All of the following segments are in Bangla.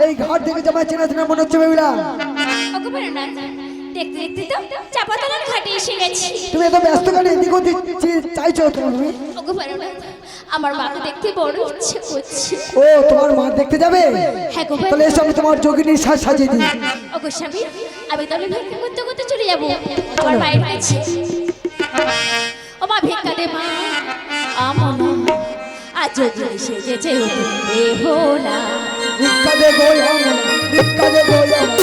এই ঘাট থেকে যাবার চেনা চেনা মনে হচ্ছে বেহুলা। ওকে বলো না, দেখতে দেখতে তো চাপাতলার ঘাটে এসে গেছি। তুমি এত ব্যস্ত কেন? এদিক ওদিক চাইছো তুমি? ওকে বলো না, আমার মাকে দেখতে বড় ইচ্ছে করছে। ও তোমার মা দেখতে যাবে? হ্যাঁ গো। তাহলে এসো আমি তোমার যোগিনীর সাজ সাজিয়ে দিই। ওগো স্বামী, আমি তাহলে ভিক্ষা করতে করতে চলে যাবো আমার মায়ের কাছে। ও মা ভিক্ষা দে মা, আমন আজ সেজেছে বেহুলা। ভিক্ষা দে গো আমন, ভিক্ষা দে গো আমন।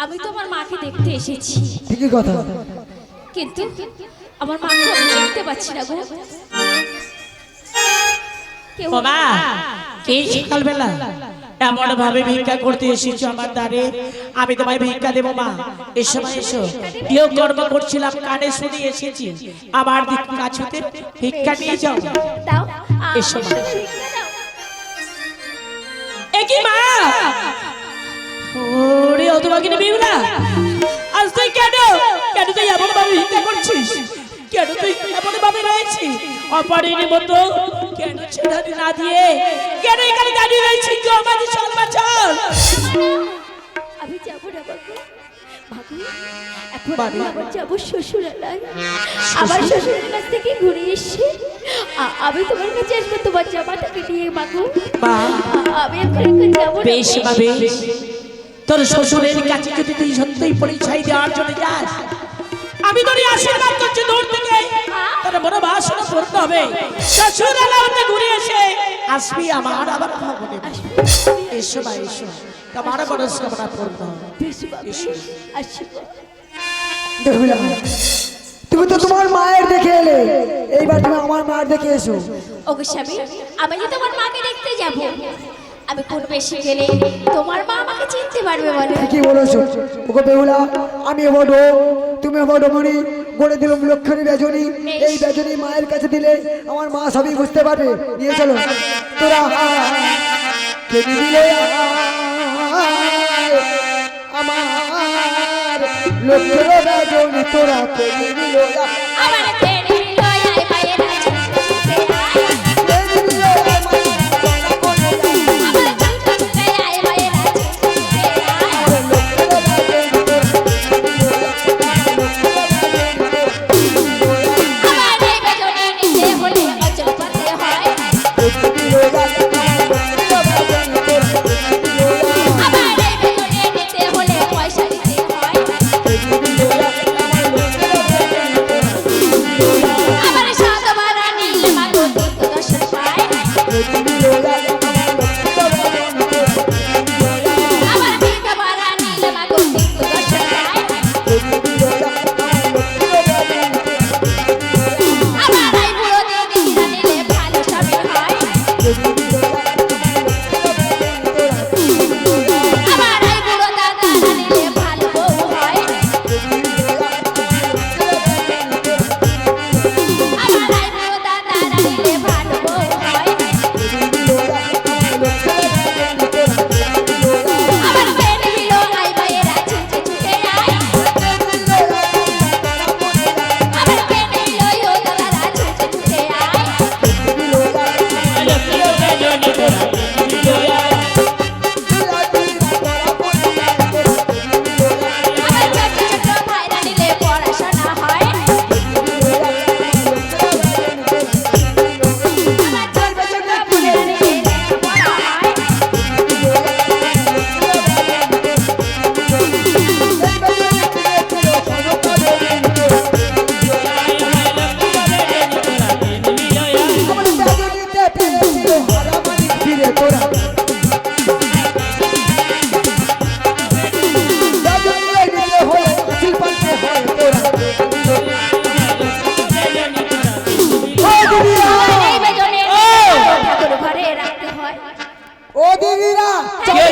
আমি তো আমার মাকে দেখতে এসেছি, ঠিকই কথা, কিন্তু আমার মাকে আমি দেখতে পাচ্ছি না গো। ও মা, কি সকালবেলা এমন ভাবে ভিক্ষা করতে এসেছো আমার দ্বারে? আমি তোমায় ভিক্ষা দেবো মা। এসো মা এসো, কেউ কর্ম করছিলাম কানে শুনে এসেছি, আমার দিক কাছুতে ভিক্ষা নিয়ে যাও। দাও, এসো মা। একই মা, ওরে ও তোমাকে বেহুলা, আজ তুই কেন কেন তুই এমন ভাবে ভিক্ষা করছিস? কেন তুই এমন ভাবে রয়েছিস? অপারের মতো কেন ছেড়ে না দিয়ে কেন এখানে দাঁড়িয়ে রয়েছিস? কেউ আমাদের চল বাঁচাল। আমি যাবো না বাবু, এখন আমি আবার যাবো শ্বশুরালয়। আমার শ্বশুরের কাছ থেকে ঘুরে এসে আমি তোমার কাছে আসবো তোমার জামাটাকে নিয়ে মাগো। আমি এখন যাবো না। বেশ ভাবে তোর শ্বশুরের কাছে যদি তুই সত্যই পরিচয় দেওয়ার জন্য যাস, আমি তোর আশীর্বাদ করছি দূর থেকে তোর মনোবাসনা পূর্ণ হবে। শ্বশুরালয়তে ঘুরে এসে আসবি আমার আবার ভবনে। এসো মা এসো, তোমার মনস্কামনা পূর্ণ হবে। এসো। বেহুলা, তুমি তো তোমার মায়ের দেখে এলে, এইবার তুমি আমার মায়ের দেখে এসো। ওগো স্বামী, আমি যে তোমার মাকে দেখতে যাব, আমি কোন বেশি গেলে তোমার মা আমাকে চিনতে পারবে বলো? কি বলেছো ওগো বেহুলা? আমি বড়, তুমি বড় মনি, গড়ে দিলাম লক্ষ্মী বেজনী। এই বেজনী মায়ের কাছে দিলে আমার মা সবই বুঝতে পারবে। নিয়ে চলো তোরা। কেড়ে দিলে আমার লক্ষ্মী বেজনী, তোরা কেড়ে দিলে আমার ছেড়ে লয় মায়ের কাছে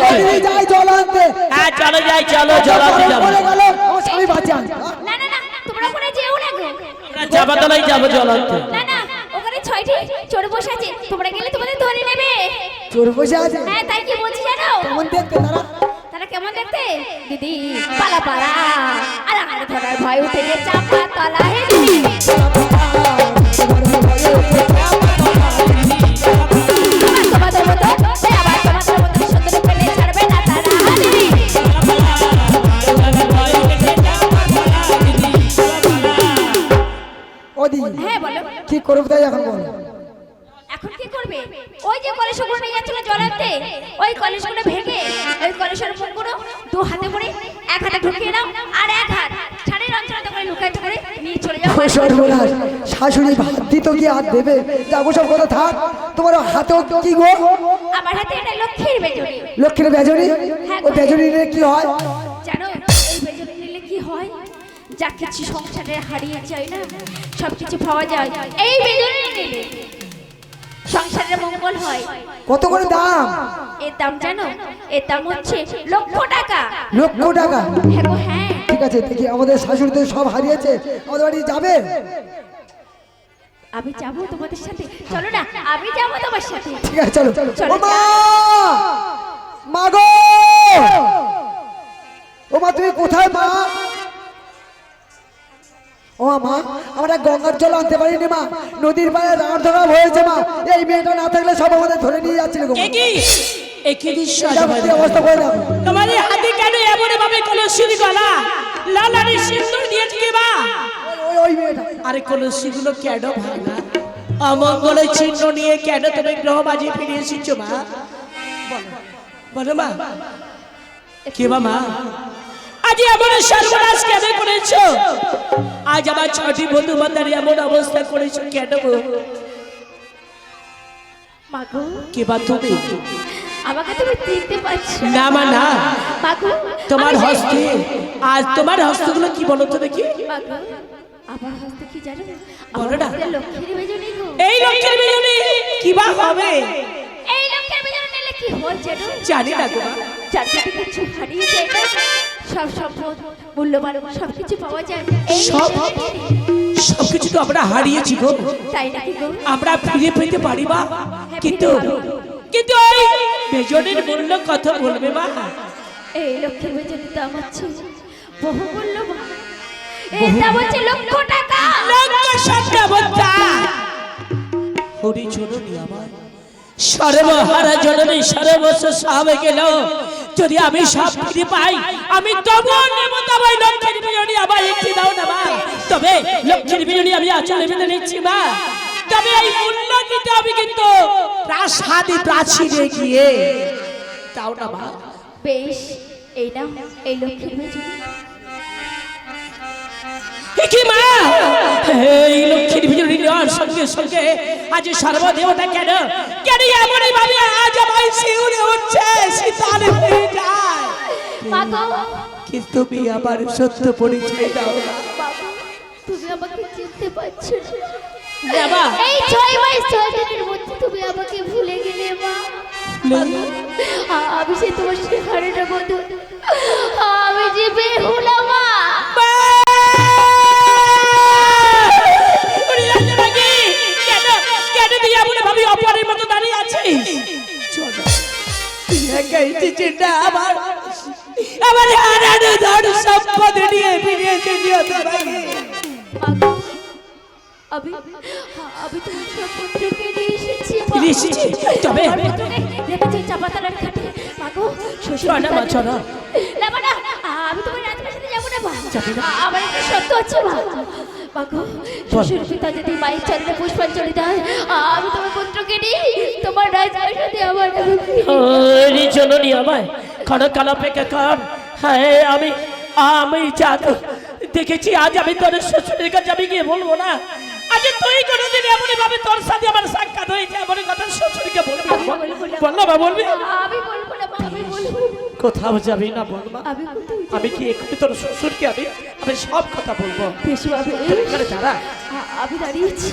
হয়েছে দিদি যাই জল আনতে। হ্যাঁ চলো যাই, চলো জলাতে যাবো। পড়ে গেল, আমার স্বামী বাঁচান। না না না, তোমরা ওখানে যেও না গো। চাপাতলাই যাবো জল আনতে। না না, ওখানে 6টি চোর বসে আছে, তোমরা গেলে তোমাদের ধরে নেবে। চোর বসে আছে? হ্যাঁ, তাই কি বলছি জানো? কেমন দেখতে তারা? তারা কেমন দেখতে? দিদি পালা পালা, আর আমার ধরার ভয় উঠে যে চাপা তলা। হে দিদি আবার তোমাদের মতো, আবার তোমাদের মতো সুন্দর পেলে ছাড়বে না তারা। দিদি ও দিদি, হ্যাঁ বলো, কি করবো তাই এখন বলো। এখন কি করবে? ওই যে কলেশগুলো নিয়ে যাচ্ছিল জল আনতে, ওই কলেশগুলো ভেঙে ওই কলেশের মুখগুলো 2 হাতে করে, এক হাতে ঢুকিয়ে নাও আর এক হাত ছাড়ের অঞ্চলে করে লুকাইতে করে নিয়ে চলে যাও। ও সর্বনাশ, শাশুড়ি ভাত দিত কি হাত দেবে? যাবো সব কথা থাক, তোমার হাতেও কি গো? আমার হাতে এটা লক্ষ্মীর বেজনি। লক্ষ্মীর বেজনি? ও বেজনি নিলে কি হয়? জানো এই বেজনি নিলে কি হয়? যা কিছু সংসারে হারিয়ে যায় না, সব কিছু পাওয়া যায় এই বেজনি নিলে। সংসারের মঙ্গল হয়। কত করে দাম? এর দাম জানো? এর দাম হচ্ছে লক্ষ টাকা। লক্ষ টাকা? হ্যাঁ গো হ্যাঁ। ঠিক আছে, দেখি আমাদের শাশুড়ি তো সব হারিয়েছে, আমাদের বাড়ি যাবে? আমি যাবো তোমাদের সাথে, চলো না আমি যাবো তোমার সাথে। ঠিক আছে চলো। চলো, ও মা, মা গো, ও মা তুমি কোথায় মা? ও মা, আমরা গঙ্গার জল আনতে পারিনি মা, নদীর পাড়ে রাঙার ধরা হয়েছে মা। এই মেয়েটা না থাকলে সব আমাদের ধরে নিয়ে যাচ্ছিল গো। একই দৃশ্য আজ এটা আমার কি অবস্থা করে দাও। তোমার এই হাতে কেন এমন ভাবে কলসির গলা লালারি সিন্দুর দিয়েছে কি বা? ওই মেয়েটা। আরে কলসিগুলো কেন ভাঙা? অমঙ্গলের চিহ্ন নিয়ে কেন তুমি গ্রহবাজি ফিরে এসেছো মা? বলো মা, কে বা মা? আজ এমন সর্বনাশ কেন করেছো? আজ আমার 6টি বন্ধু বান্ধব এমন অবস্থা করেছো কেন? মাগো কে বা তুমি? আমাকে তুমি চিনতে পারছো না মা না, মাগো? তোমার আমি সেই- হস্তে, আজ তোমার হস্তগুলো কি বলো তো দেখি? মাগো, আমার হস্তে কি জানো? বলো না। আমার হস্তে লক্ষ্মীর বেজনি গো। এই লক্ষ্মীর বিজনী কি বা হবে? এই লক্ষ্মীর বেজনি নিলে কি হয় জানো? জানি না গো মা। যার যদি কিছু হারিয়ে যায় না, সব সম্পদ মূল্যবান সব কিছু পাওয়া যায় এই সব? বেজনি নিলে। সবকিছু তো আমরা হারিয়েছি গো, তাই নাকি গো? আমরা ফিরে পেতে পারি বা, কিন্তু কিন্তু ওই বেজনের মূল্য কত বলবে মা? এই লক্ষ্মীর বেজনি দাম হচ্ছে বহু মূল্যবান। এই দাম হচ্ছে লক্ষ টাকা। লক্ষ সত্যবতা হরি জননী আমার সর্বহারা জননী সর্বস্ব সব গেল, যদি আমি সব ফিরে পাই আমি তবু নেব, তবে লক্ষ্মীর বিজনী আবার একটি দাও না মা। তবে লক্ষ্মীর বিজনী আমি আচলে বেঁধে নিচ্ছি মা, তবে এই মূল্য দিতে হবে কিন্তু প্রাসাদে প্রাচীরে গিয়ে তাও না মা। বেশ, এই নাও এই লক্ষ্মীর বেজনি। কি মা, এই লক্ষ্মীর বিজনী নেওয়ার সঙ্গে সঙ্গে আজ সর্বদেবতা কেন কেন এমনই ভাবে আজ আমায় শিউরে উঠছে, শীতল হয়ে যায়। মাগো, কিন্তু তুমি আমার সত্য পরিচয় দাও না। বাবা, তুমি আমাকে চিনতে পারছো না? না মা। এই 6 মাস 6 দিনের মধ্যে তুমি আমাকে ভুলে গেলে মা। আমি সে তোমার শেখারেটা বন্ধু, আমি যে বেহুলা মা। কেন তুই এমন ভাবে অপরের মতো দাঁড়িয়ে আছিস? তুই একাই চিন্তা আমার আমার হারানো ধন সম্পদ নিয়ে ফিরে এসেছি অত ভাগে। মাগো, আমি আমি তোমার সব পুত্রকে নিয়ে এসেছি মা। ফিরে এসেছি? তবে? আমার পুত্রকে রেখেছি চাপাতলার ঘাটে। মাগো, শ্বশুর চল না মা, চল না। না মা, না, আমি তোমার রাজবাড়িতে যাবো না মা। আমার একটা সত্য আছে মা। মাগো, শ্বশুর পিতা যদি মায়ের চরণে পুষ্পাঞ্জলি দেয়, আমি তোমার পুত্রকে নিয়ে তোমার রাজবাড়িতে আবার হরি জননী আমায় ক্ষণকাল অপেক্ষা কর। হ্যাঁ আমি যা দেখেছি আজ আমি তোর শ্বশুরের কাছে আমি গিয়ে বলবো না। আজ তুই কোনোদিন এমনই ভাবে তোর সাথে আমার সাক্ষাৎ হয়েছে এমন কথা শ্বশুরকে বলবি? বল না বা বলবি? আমি বলবো না মা, আমি বলবো। কোথাও যাবি না বলবা? আমি কোথাও যাবো আমি কি এক্ষুনি তোর শ্বশুরকে আমি সব কথা বলবো। বেশ বাবা, তুই এখানে দাঁড়া। আমি দাঁড়িয়েছি।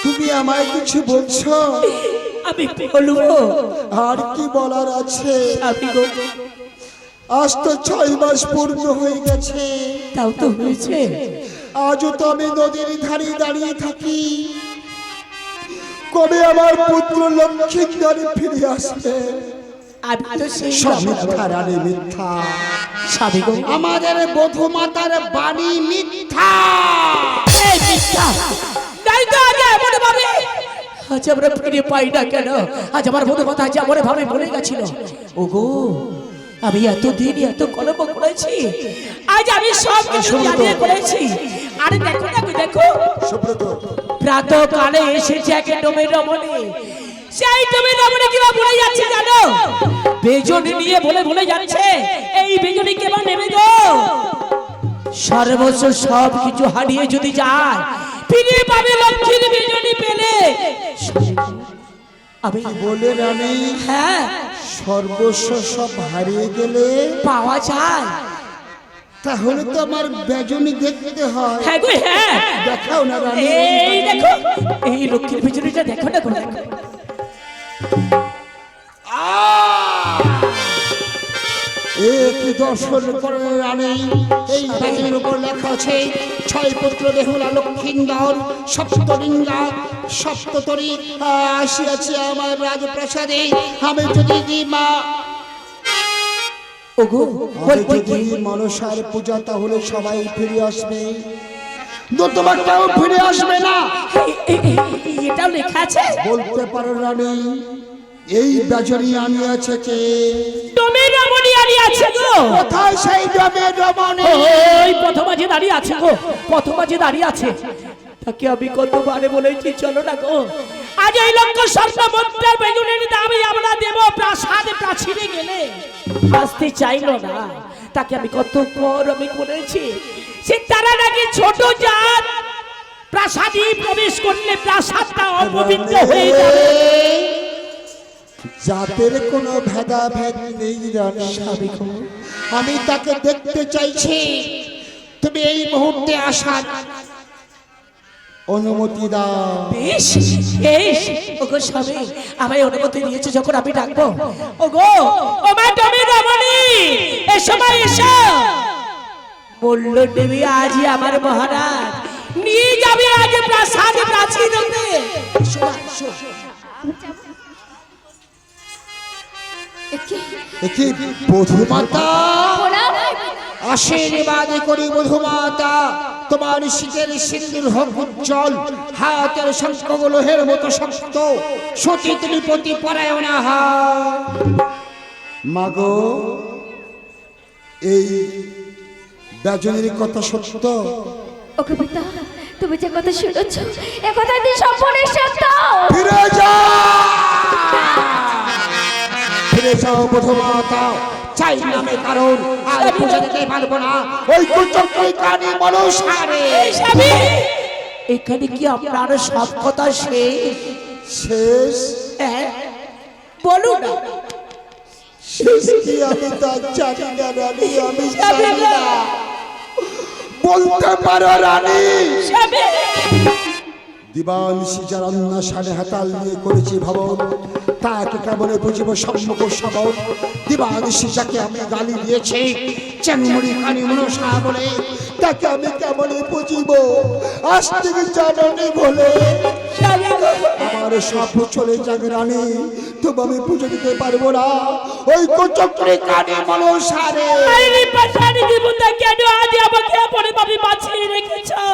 তুমি আমায় কিছু বলছো? আমি বলবো আর কি বলার আছে? আমি গো আজ তো 6 মাস পূর্ণ হয়ে গেছে। তাও তো হয়েছে। আজও তো আমি নদীর ধারে দাঁড়িয়ে থাকি, কবে আমার পুত্র লক্ষ্মীন্দর ফিরে আসবে? আমি তো সেই সব মিথ্যা রানী, মিথ্যা। স্বামী গো আমাদের বধূ মাতার বাণী মিথ্যা। এই মিথ্যা তাই তো আজ এমন ভাবে আজ আমরা ফিরে পাই না কেন? আজ আমার বধূ মাতা আজ এমন ভাবে বলে গেছিল। ওগো আমি এতদিন এত কলম করেছি, আজ আমি সব কিছু জানিয়ে করেছি। আরে দেখো না দেখো, সুব্রত, প্রাতঃ কালে এসেছে এক ডোমে রমণী। সেই ডোমে রমণী কিবা বলে যাচ্ছে জানো? বেজনি নিয়ে বলে যাচ্ছে এই বেজনি কেবা নেবে গো, সর্বস্ব সব কিছু হারিয়ে যদি যায় ফিরে পাবে লক্ষ্মীর বেজনি পেলে। আমি বলে রানী হ্যাঁ সর্বস্ব সব হারিয়ে গেলে পাওয়া যায়। তাহলে তো আমার বেজনি দেখতে হয়। হ্যাঁ গো হ্যাঁ, দেখাও না রানী। এই দেখো এই লক্ষ্মীর বেজনিটা দেখো না গো, দেখো। কি দর্শন করে রানী, এই বেজনির উপর লেখা আছে 6 পুত্র বেহুলা লক্ষ্মীন্দর সপ্তলিঙ্গা সপ্ততরী আসিয়াছে আমার রাজপ্রাসাদে। আমি যদি মা ওগো বলতে কি মনসার পূজা, তাহলে সবাই ফিরে আসবে, তোমার কেউ ফিরে আসবে না। এটাও লেখা আছে। বলতে পারো রানী এই বেজনি আনিয়াছে কে? ডোমে রমণী আছে গো। কোথায় সেই ডোমে রমণী? ওই প্রথমাজে দাঁড়িয়ে আছে গো, প্রথমাজে দাঁড়িয়ে আছে। তাকে আমি কতবারে বলেছি চলো না গো, আজ এই লক্ষ স্বর্ণ মুদ্রার বেজনের দামে আমরা দেব প্রাসাদ প্রাচীরে গেলে আসতে চাইলো না। তাকে আমি কত কর আমি বলেছি, সে তারা নাকি ছোট জাত, প্রাসাদে প্রবেশ করলে প্রাসাদটা অপবিত্র হয়ে যাবে। জাতের কোনো ভেদাভেদ নেই রানী। আমি তাকে দেখতে চাইছি, তুমি এই মুহূর্তে আসার অনুমতি দাও। বেশ বেশ ওগো স্বামী, আমায় অনুমতি দিয়েছে যখন আমি ডাকবো। ওগো ও মা ডোমে রমণী এসো মা এসো। বলল দেবী আজই আমার মহারাজ নিয়ে যাবে আজ প্রাসাদ প্রাচীরে। এসো মা, এসো। দেখি বধূমাতা, আশীর্বাদ করি বধূমাতা, তোমার শীতের সিন্দুর হোক উজ্জ্বল, হাতের শঙ্খগুলো লোহের মতো শক্ত, সতী তুমি প্রতি পরায়ণা হাত। মাগো এই বেজনির কথা সত্য? ও কবিতা, তুমি যে কথা শুনেছ এ কথা দিয়ে সম্পূর্ণ সত্য। ফিরে যাও, ফিরে যাও বধূমাতা, চাই নামে কারণ আর পূজা দিতে পারবো না ওই কুচক্রী কানে মনসারে। স্বামী এখানে কি আপনার সব কথা শেষ? শেষ? হ্যাঁ বলুন না। শেষ কি আমি তা জানি না রানী, আমি জানি না। বলতে পারো রানী? স্বামী দিবানিশি যার অন্বেষণে হাতাল নিয়ে করেছি ভবন, তাকে কেমনে বুঝিব সম্মুখ সবল। দিবানিশি যাকে আমি গালি দিয়েছি চেংমুড়ি কানি মনসা বলে, তাকে আমি কেমনে বুঝিব আজ থেকে জানি বলে। আমার সব চলে যাক রানী, তবু আমি পুজো দিতে পারবো না ওই কুচক্রী কানি মনসারে। আরে পাশানি দেবতা কেন আজ আমাকে পরে ভাবে বাঁচিয়ে রেখেছো?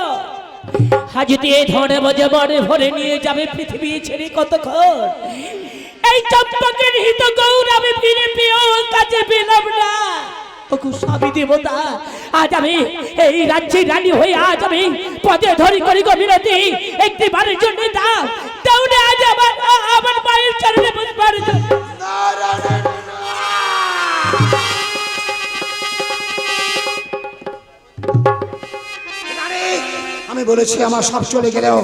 আজ দিয়ে ধরে বজে বড়ে ভরে নিয়ে যাবে পৃথিবী ছেড়ে কতক্ষণ? এই চম্পকের হিত গৌর আমি ফিরে পেয়েও কাছে পেলাম না। ওগো স্বামী দেবতা, আজ আমি এই রাজ্যের রানী হয়ে আজ আমি পদে ধরি করি গো বিরতি, একটি বারের জন্য দাও দাও না আজ আমার মায়ের চরণে বসবার জন্য। আমি বলেছি আমার সব চলে গেলেও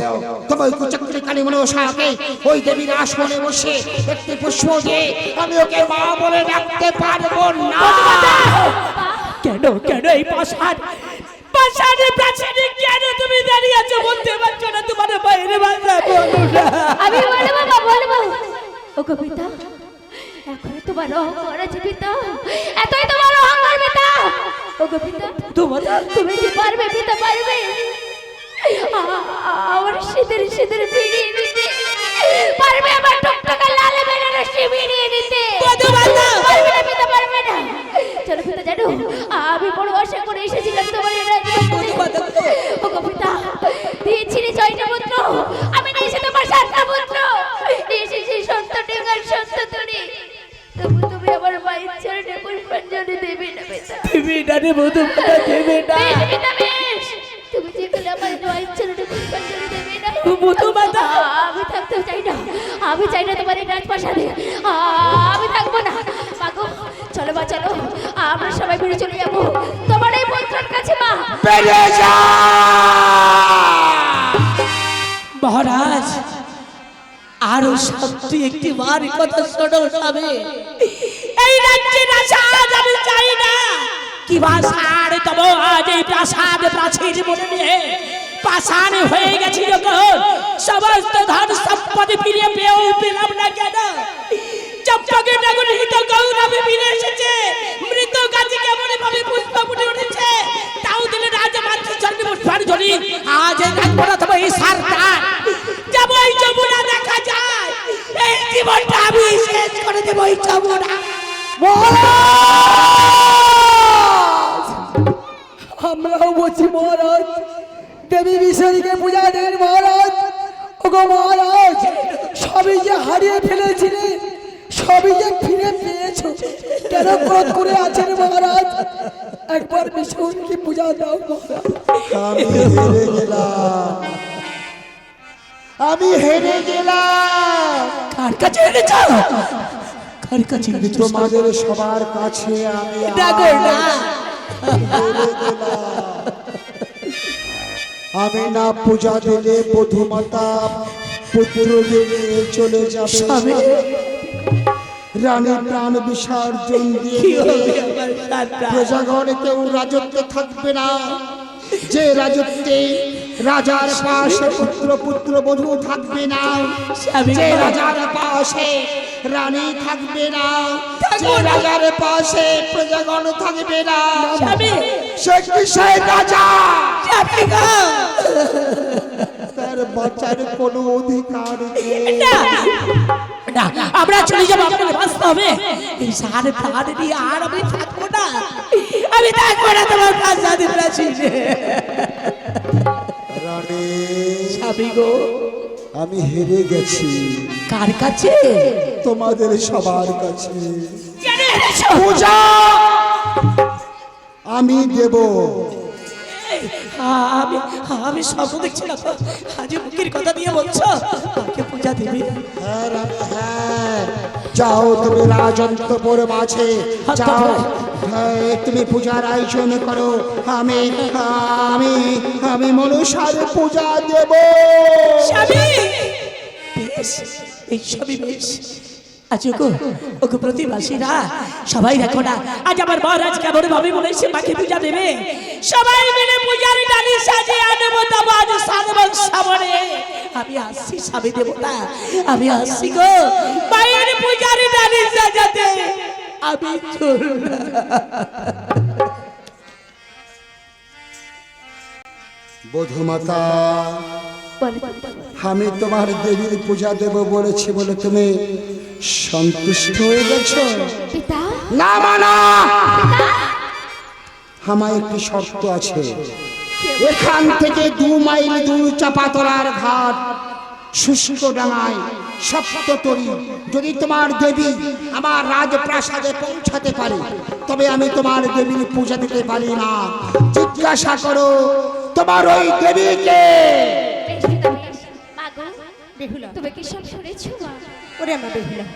তবে ওই কুচক্রী কালী মনসাকে ওই দেবীর আসনে বসে একটি পুষ্প দিয়ে আমি ওকে মা বলে ডাকতে পারবো না। কেন কেন এই পাশানে প্রাচীরে কেন তুমি দাঁড়িয়ে আছো বলতে পারছো না তোমার বাইরে বাঁধা বলো না। আমি বলবো বাবা বলবো ও কবিতা এখন তোমার অহংকার আছে পিতা এতই তোমার অহংকার পিতা ও কবিতা তুমি কি পারবে পিতা পারবে আমার শীতের শীতের ফিরিয়ে দিতে পারবে আমার টকটকা লাল বেনারসি ফিরিয়ে দিতে পারবে না পিতা পারবে না চলো পিতা জানো আমি বড় আশা করে এসেছিলাম তোমার রাজবাড়িতে ও কবিতা দিয়েছিলে 6টা পুত্র আমি নিয়েছি তোমার 7টা পুত্র এসেছি সত্য টেঙ্গার সত্য তরি তবু তুমি আমার মায়ের চরণে পুষ্পাঞ্জলি দেবে না পিতা দেবে না রে বধূ দেবে না পিতা বেশ তুমি যে গেলে আমার মায়ের চরণে পুষ্পাঞ্জলি দেবে না বধূ মাতা আমি থাকতে চাই না আমি চাই না তোমার এই রাজপ্রাসাদে আমি থাকবো না মাগো চলো মা চলো আমরা সবাই বেরিয়ে চলে যাবো তোমার এই পুত্রের কাছে মা বেরিয়ে যা। মহারাজ আরো সত্যি একটি বার কথা শোনো স্বামী এই রাজ্যের আসাদ আমি চাই না কি ভাষার তব আজ এই প্রাসাদ প্রাচীর মনে নিয়ে পাষাণ হয়ে গেছি যখন সমস্ত ধন সম্পদ ফিরে পেয়েও পেলাম না কেন চম্পকে নগরীত গৌরবে ফিরে এসেছে মৃত গাছে কেমন ভাবে পুষ্প ফুটে উঠেছে তাও দিলে রাজমাত্র চন্দ্র পুষ্পাঞ্জলি আজ এই রাজপরা তবে এই সারটা যাব এই যমুনা দেখা যায় এই জীবনটা আমি শেষ করে দেবো এই যমুনা মহারাজ আমরাও বলছি মহারাজ দেবী বিশ্বরীকে পূজা দেন মহারাজ ওগো মহারাজ সবই যে হারিয়ে ফেলেছিলে সবই যে ফিরে পেয়েছো কেন ক্রোধ করে আছেন মহারাজ একবার বিশ্বরীকে পূজা দাও মহারাজ আমি হেরে গেলাম। কার কাছে এনেছ কার কাছে এনেছ তোমাদের সবার কাছে আমি ডাকো না হেরে গেলাম। আমি না পূজা দিলে বধূমাতা পুত্রকে নিয়ে চলে যাবে স্বামী রানী প্রাণ বিসর্জন দিয়ে কি দেবে। হবে আমার সাথে প্রজাগণে কেউ রাজত্বে থাকবে না যে রাজত্বে রাজার পাশে পুত্র পুত্র বধূ থাকবে না স্বামী যে রাজার পাশে রানী থাকবে না যে রাজার পাশে প্রজাগণ থাকবে না স্বামী সে কিসের রাজা স্বামী গো তার বাঁচার কোনো অধিকার নেই। না না আমরা চলে যাবো আমাদের বাঁচতে হবে এই সাড়ে প্রাণ নিয়ে আর আমি থাকবো না আমি থাকবো না তোমার প্রাসাদে প্রাচীরে রানী স্বামী গো আমি হেরে গেছি কার কাছে তোমাদের সবার কাছে জেনে এনেছো পূজা আমি দেব। আমি আমি স্বপ্ন দেখছি না তো আজ মুখের কথা দিয়ে বলছো কাকে পূজা দেবে হ্যাঁ রানী, হ্যাঁ যাও তুমি রাজন্তপুর মাঝে যাও হ্যাঁ তুমি পূজার আয়োজন করো আমি আমি আমি মনুষ্যার পূজা দেব। স্বামী বেশ এই সবই বেশ আজ ওকে প্রতিবাসীরা সবাই দেখো না আজ আমার মহারাজ কেমন ভাবে বলেছে মাকে পূজা দেবে সবাই মিলে পূজার ডালি সাজিয়ে আনবো তোমার সাধবন সামনে আমি আসছি স্বামী দেবতা আমি আসছি গো মায়ের পূজার ডালি সাজাতে আমি চলুন বধূমাতা আমি তোমার দেবীর পূজা দেব বলেছি বলে তুমি সন্তুষ্ট হয়ে গেছো পিতা না মানা আমার একটি শর্ত আছে এখান থেকে 2 মাইল দূর চাপাতলার ঘাট শুষ্ক ডাঙায় সপ্ততরী যদি তোমার দেবী আমার রাজপ্রাসাদে পৌঁছাতে পারে তবে আমি তোমার দেবীর পূজা দিতে পারি না জিজ্ঞাসা করো তোমার ওই দেবীকে। বেশ পিতা বেশ মাগো বেহুলা তুমি কি সব শুনেছো মা ওরে আমার বেহুলা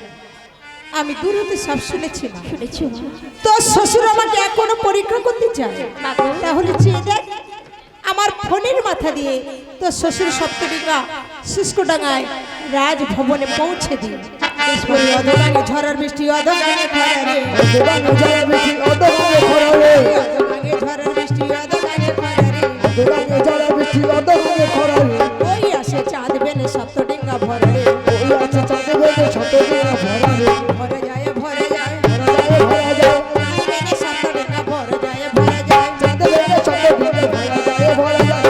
আমি দূর হতে সব শুনেছিলাম শুনেছো মা তোর শ্বশুর আমাকে এখনো পরীক্ষা করতে চায় মাগো তাহলে চেয়ে দেখ আমার ফোনের মাথা দিয়ে তোর শ্বশুর সপ্তমিকা শুষ্কডাঙ্গায় রাজভবনে পৌঁছে দিই ওই অধগাঙে ঝড়ার বৃষ্টি অধগাঙে খরারে দেবাঙ্গ জয় বেশি অদমে খরারে অধগাঙে ঝড়ার বৃষ্টি অধগাঙে খরারে বলছি অধরাঙে খরারে ওই আসে চাঁদ বেনে সপ্ত ডিঙ্গা ভরে ওই আছে চাঁদে বেঁধে ছোট ডিঙা ভরারে ভরে যায় ভরে যায় ভরা যায় বেনে সপ্ত ডিঙ্গা ভরে যায় ভরে যায় চাঁদে বেঁধে ছোট ডিঙা ভরা যায়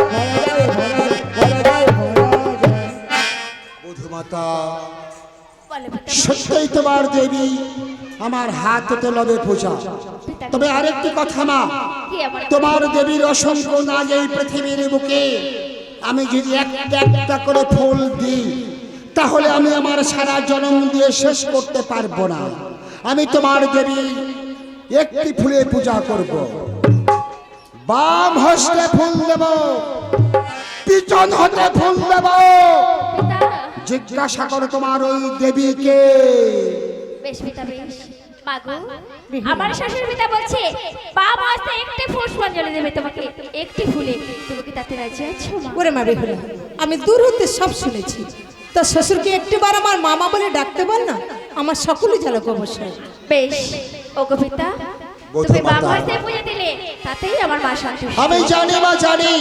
বধুমাতা বলো পিতা সত্যই তোমার দেবী আমার হাত হতে লবে পূজা। তবে আরেকটি কথা মা, কি এমন তোমার দেবীর অসংখ্য নাজ এই পৃথিবীর বুকে আমি যদি একটা একটা করে ফুল দিই তাহলে আমি আমার সারা জন্ম দিয়ে শেষ করতে পারবো না। আমি তোমার দেবী একটি ফুলে পূজা করব। বাম হস্তে ফুল দেব, পিছন হতে ফুল দেব। পিতা জিজ্ঞাসা করো তোমার ওই দেবীকে। বেশ পিতা বেশ মাগো আমার শাশুড়ি পিতা বলছে বাবা আস্তে একটি পুষ্পাঞ্জলি দেবে তোমাকে একটি ফুলে তুমি কি তাতে রাজি আছো মা ওরে মা বেহুলা, আমি দূর হতে সব শুনেছি। তো শ্বশুরকে একটিবার আমার মামা বলে ডাকতে বল না, আমার সকলে ঝালক অবশ্যই। বেশ ওগো পিতা বধূ তুমি মাতা। বাবা হাতে পুজো দিলে তাতেই আমার মা সন্তুষ্ট আমি জানি বা জানি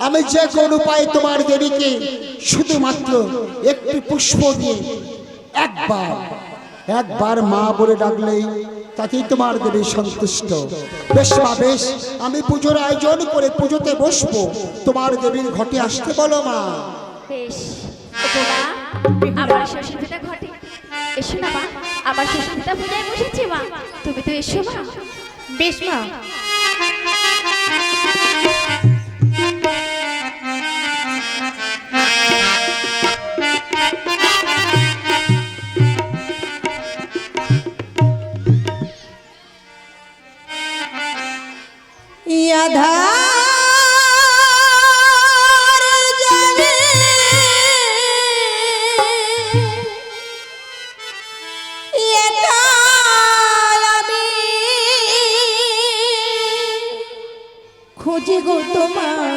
আমি যে কোন উপায়ে তোমার দেবীকে শুধুমাত্র একটি পুষ্প দিয়ে একবার মা বলে ডাকলেই তাতেই তোমার দেবী সন্তুষ্ট। বেশ মা বেশ, আমি পুজোর আয়োজন করে পুজোতে বসবো। তোমার দেবীর ঘটে আসতে বলো মা। বেশ ওগো মা আমার শ্বশুর পিতা ঘটে এসো না মা আমার শ্বশুর পিতা পূজায় বসেছে মা তুমি তো এসো মা বেশ মা। আধার জানে এটা আমি খুঁজি গো তোমার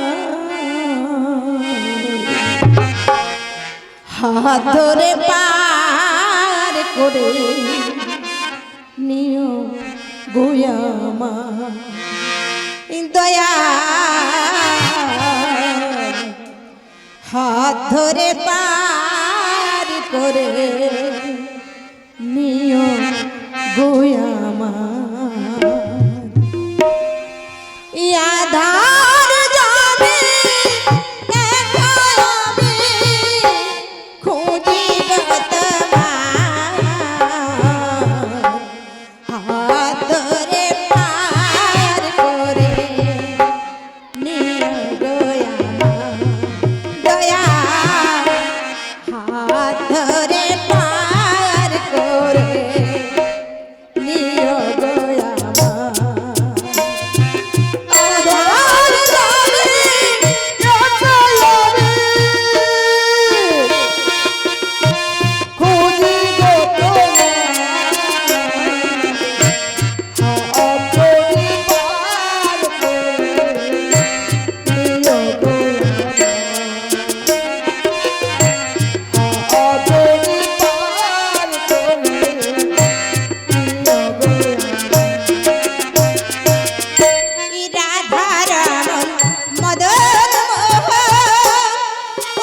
হাত ধরে পার করে নিও গোয়ামা দয়া হাত ধরে পার করে নিও গোয়ামা আধার যাবে আমি খুঁজি হাত ধরে পার করে নিও গোয়ামা দয়া হাত ধরে পার করে নিও গোয়ামা আধার যাবে খুঁজি গো রাধারমণ মদন মোহন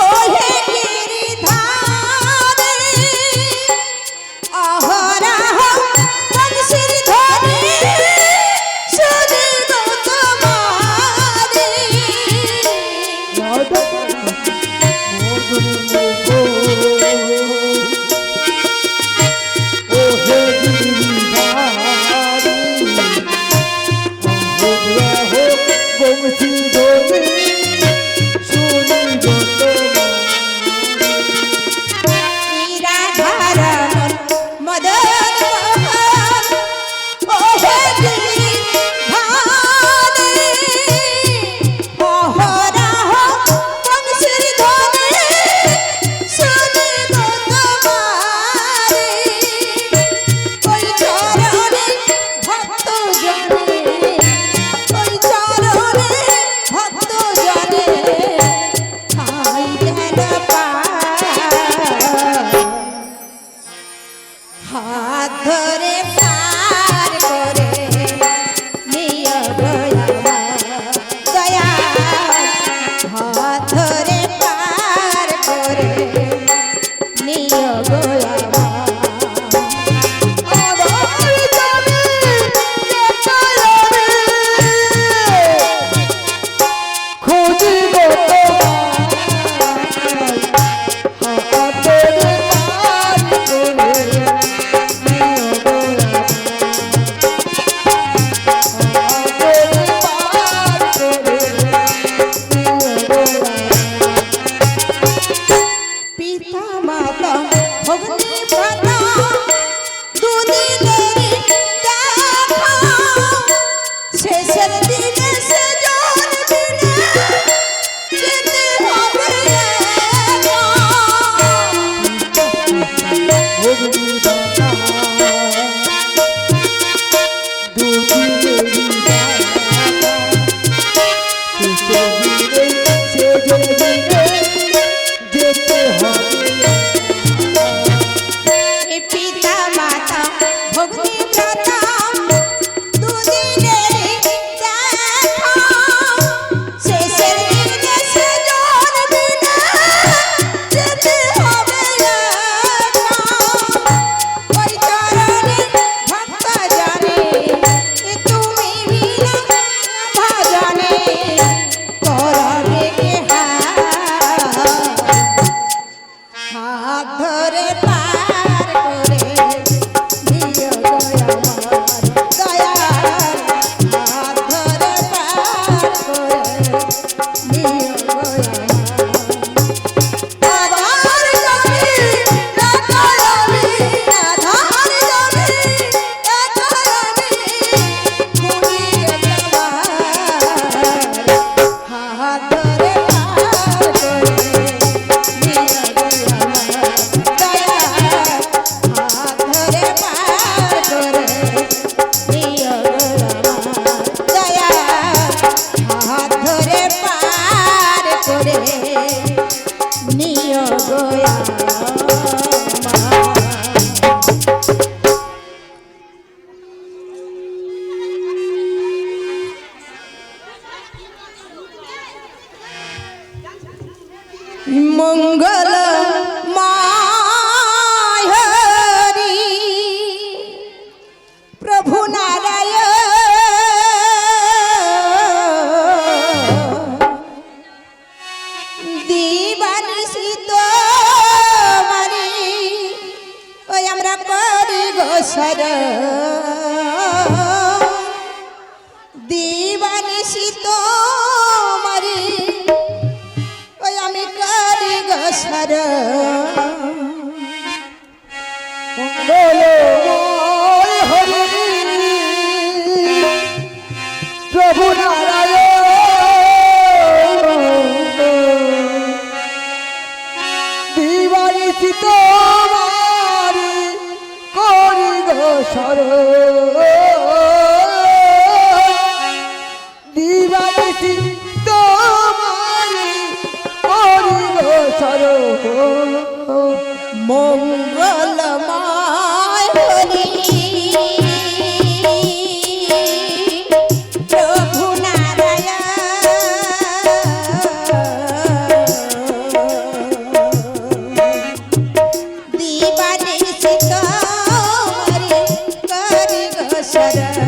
ওহে গিরিধারে অহরাহ বংশীর ধ্বনি শুনিব তোমারে রাধারমণ মদন মোহন ওহে গিরিধারে অহরাহ বংশীর ধ্বনি শুনিব তোমারে ওই চরণে ভক্ত জনে ওই চরণে ভক্ত জনে ঠাই যেন হাত ধরে পার করে নিয় দয়া দয়া হাত দুদিনেরই দেখা শেষের দিনে সেজন দিনে যেতে হবে একা। এ পিতা মাতা ভগ্নী ভ্রাতা দুদিনেরই দেখা শেষের দিনে সেজন দিনে যেতে হবে একা। ওই চরণে ভক্ত জানে এ তুমি বিনা ভজনে করবে কে হাত ধরে পার করে দিও গো আমার দয়াল, হাত ধরে পার করে দিও গো আমার। আধার জমি একাই আমি, আধার জমি একাই আমি, কুড়িয়ে তোমার হাত ধরে পার করে দিও গো আমার দয়াল, হাত ধরে পার করে দিও গো আমার দয়াল, হাত ধরে পার করে নিও গো আমার। মঙ্গল মায় হরি প্রভু নারায়ণ দিবানিশি তোমারি ওই আমরা করি গো শরণ দিবানিশি তোমারি ওই আমি করি গো শরণ। মঙ্গলময় হরি প্রভু নারায়ণ দিবানিশি তোমারি করি গো শরণ, দিবানিশি তোমারি করি গো শরণ। মঙ্গলময় হরি প্রভু নারায়ণ দিবানিশি তোমারি করি গো শরণ।